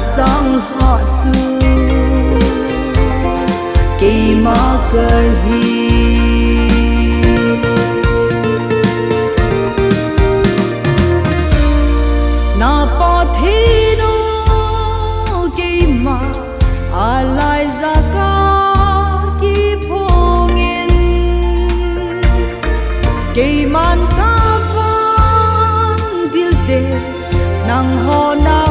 sang họ su kỳ ma cơ hi na pa thi no kỳ ma alai za ka ki phongin kỳ man ka van dil de nang ho na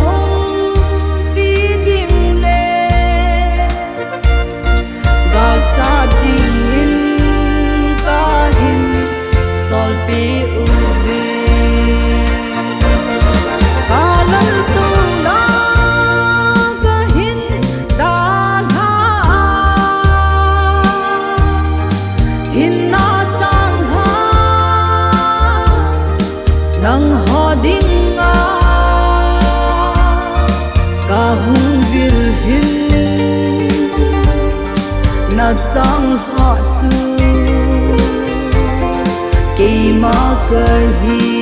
nang ho ding a ka hung vil hin na sang ha su ke ma ka hi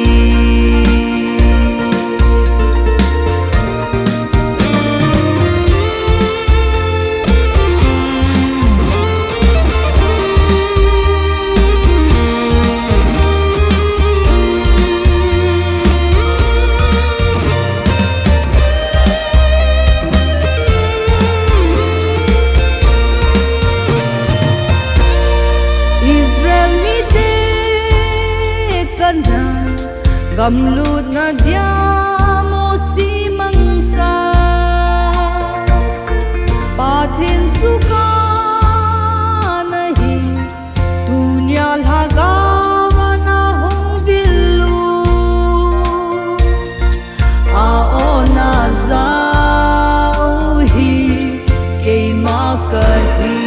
gam lut na dia mo si mang sa pa thiên su ka nahi dunya laga wana hong vilu a ona za hi ke ma ka hi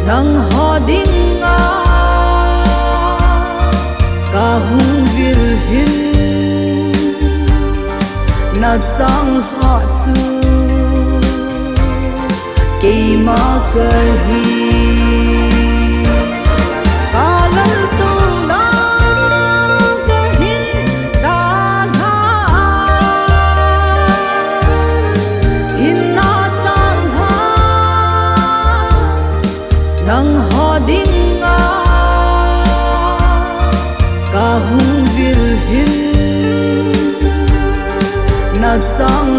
nang ho ding a ka hung vil hin na sang ha su ke ma ka hi ka lal tu na ka hin da na hin na sang ha nang ho ding a ka hung vil hin na sang